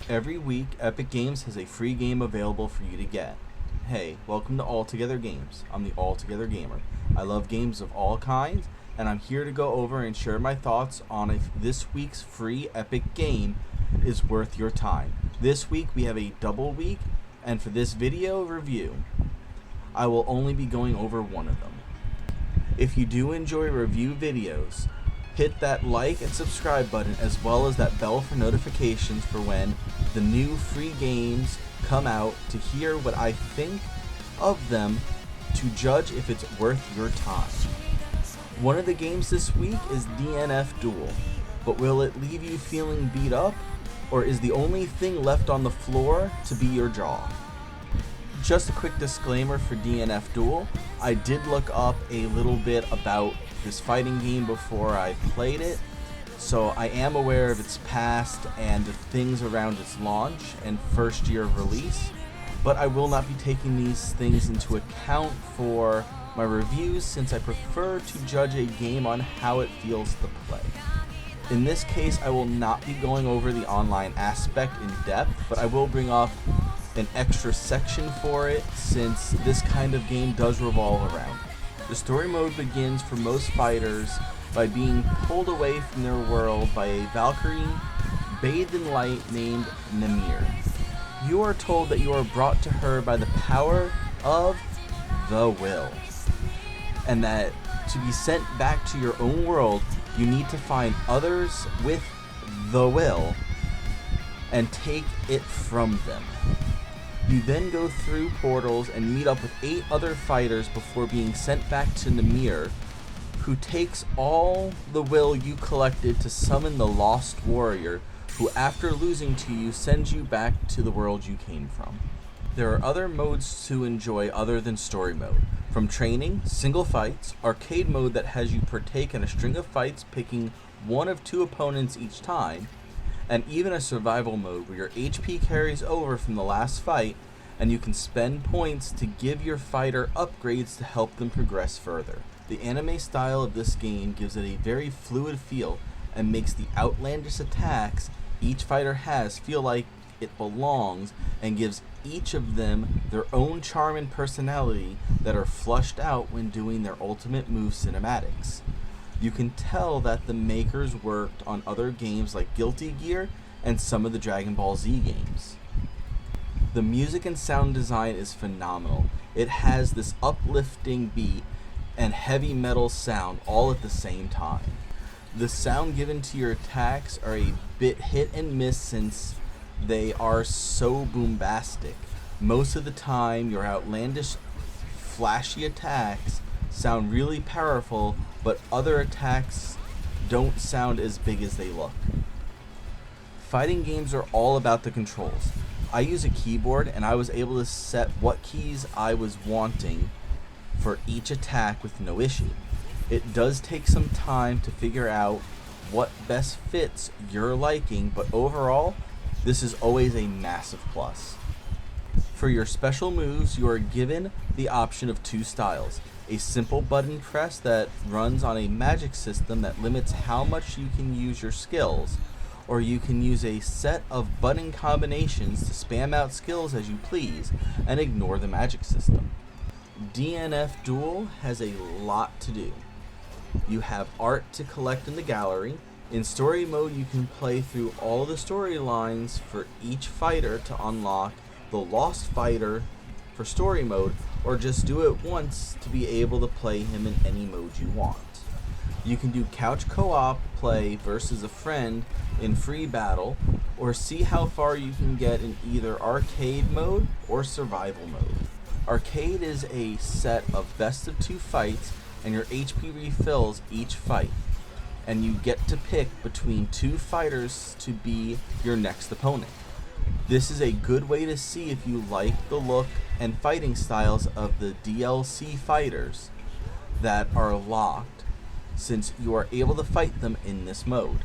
Every week, Epic Games has a free game available for you to get. Hey, welcome to All Together Games. I'm the All Together Gamer. I love games of all kinds, and I'm here to go over and share my thoughts on if this week's free Epic game is worth your time. This week we have a double week, and for this video review, I will only be going over one of them. If you do enjoy review videos, hit that like and subscribe button as well as that bell for notifications for when the new free games come out to hear what I think of them to judge if it's worth your time. One of the games this week is DNF Duel, but will it leave you feeling beat up, or is the only thing left on the floor to be your jaw? Just a quick disclaimer for DNF Duel, I did look up a little bit about this fighting game before I played it, so I am aware of its past and the things around its launch and first year of release, but I will not be taking these things into account for my reviews since I prefer to judge a game on how it feels to play. In this case, I will not be going over the online aspect in depth, but I will bring up an extra section for it since this kind of game does revolve around. The story mode begins for most fighters by being pulled away from their world by a Valkyrie bathed in light named Namir. You are told that you are brought to her by the power of the will, and that to be sent back to your own world, you need to find others with the will and take it from them. You then go through portals and meet up with 8 other fighters before being sent back to Namir, who takes all the will you collected to summon the Lost Warrior, who after losing to you sends you back to the world you came from. There are other modes to enjoy other than story mode, from training, single fights, arcade mode that has you partake in a string of fights picking one of 2 opponents each time, and even a survival mode where your HP carries over from the last fight and you can spend points to give your fighter upgrades to help them progress further. The anime style of this game gives it a very fluid feel and makes the outlandish attacks each fighter has feel like it belongs and gives each of them their own charm and personality that are flushed out when doing their ultimate move cinematics. You can tell that the makers worked on other games like Guilty Gear and some of the Dragon Ball Z games. The music and sound design is phenomenal. It has this uplifting beat and heavy metal sound all at the same time. The sound given to your attacks are a bit hit and miss since they are so bombastic. Most of the time your outlandish, flashy attacks sound really powerful, but other attacks don't sound as big as they look. Fighting games are all about the controls. I use a keyboard and I was able to set what keys I was wanting for each attack with no issue. It does take some time to figure out what best fits your liking, but overall, this is always a massive plus. For your special moves, you are given the option of 2 styles. A simple button press that runs on a magic system that limits how much you can use your skills, or you can use a set of button combinations to spam out skills as you please and ignore the magic system. DNF Duel has a lot to do. You have art to collect in the gallery. In story mode, you can play through all the storylines for each fighter to unlock the Lost Fighter for story mode, or just do it once to be able to play him in any mode you want. You can do couch co-op play versus a friend in free battle, or see how far you can get in either arcade mode or survival mode. Arcade is a set of best of 2 fights and your HP refills each fight, and you get to pick between 2 fighters to be your next opponent. This is a good way to see if you like the look and fighting styles of the DLC fighters that are locked, since you are able to fight them in this mode.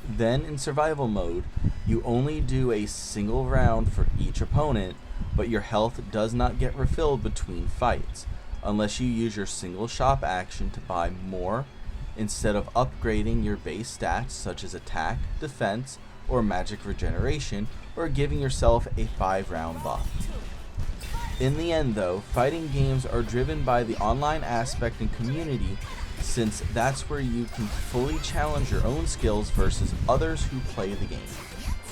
Then in survival mode, you only do a single round for each opponent, but your health does not get refilled between fights, unless you use your single shop action to buy more instead of upgrading your base stats such as attack, defense, or magic regeneration, or giving yourself a 5-round buff. In the end though, fighting games are driven by the online aspect and community, since that's where you can fully challenge your own skills versus others who play the game.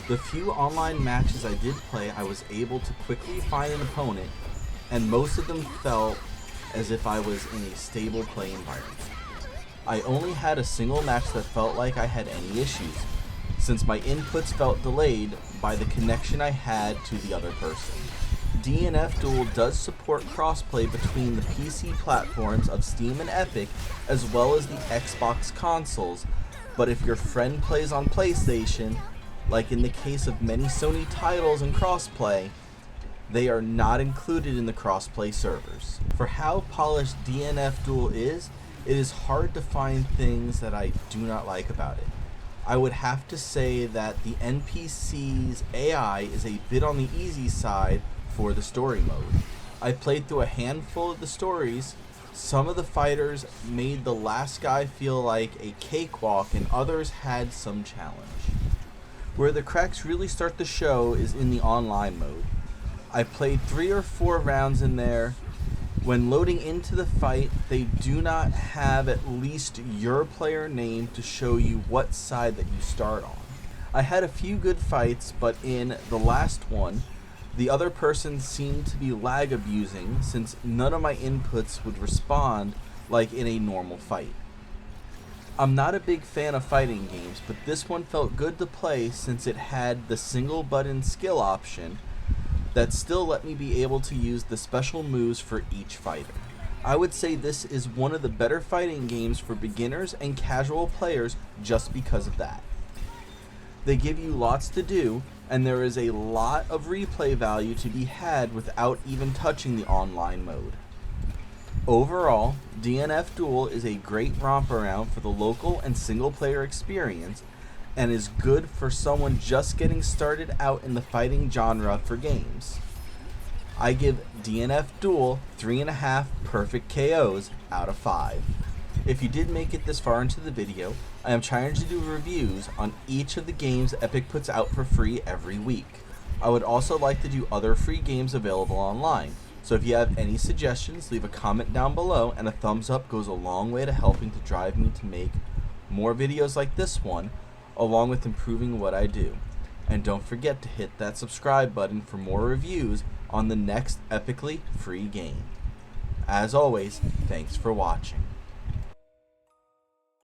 The few online matches I did play, I was able to quickly find an opponent, and most of them felt as if I was in a stable play environment. I only had a single match that felt like I had any issues, since my inputs felt delayed by the connection I had to the other person. DNF Duel does support crossplay between the PC platforms of Steam and Epic, as well as the Xbox consoles, but if your friend plays on PlayStation, like in the case of many Sony titles and crossplay, they are not included in the crossplay servers. For how polished DNF Duel is, it is hard to find things that I do not like about it. I would have to say that the NPC's AI is a bit on the easy side for the story mode. I played through a handful of the stories. Some of the fighters made the last guy feel like a cakewalk, and others had some challenge. Where the cracks really start to show is in the online mode. I played 3 or 4 rounds in there. When loading into the fight, they do not have at least your player name to show you what side that you start on. I had a few good fights, but in the last one, the other person seemed to be lag abusing, since none of my inputs would respond like in a normal fight. I'm not a big fan of fighting games, but this one felt good to play since it had the single button skill option that still let me be able to use the special moves for each fighter. I would say this is one of the better fighting games for beginners and casual players just because of that. They give you lots to do, and there is a lot of replay value to be had without even touching the online mode. Overall, DNF Duel is a great romp around for the local and single player experience, and is good for someone just getting started out in the fighting genre for games. I give DNF Duel 3.5 perfect KOs out of 5. If you did make it this far into the video, I am trying to do reviews on each of the games Epic puts out for free every week. I would also like to do other free games available online, so if you have any suggestions, leave a comment down below, and a thumbs up goes a long way to helping to drive me to make more videos like this one, along with improving what I do. And don't forget to hit that subscribe button for more reviews on the next epically free game. As always, thanks for watching.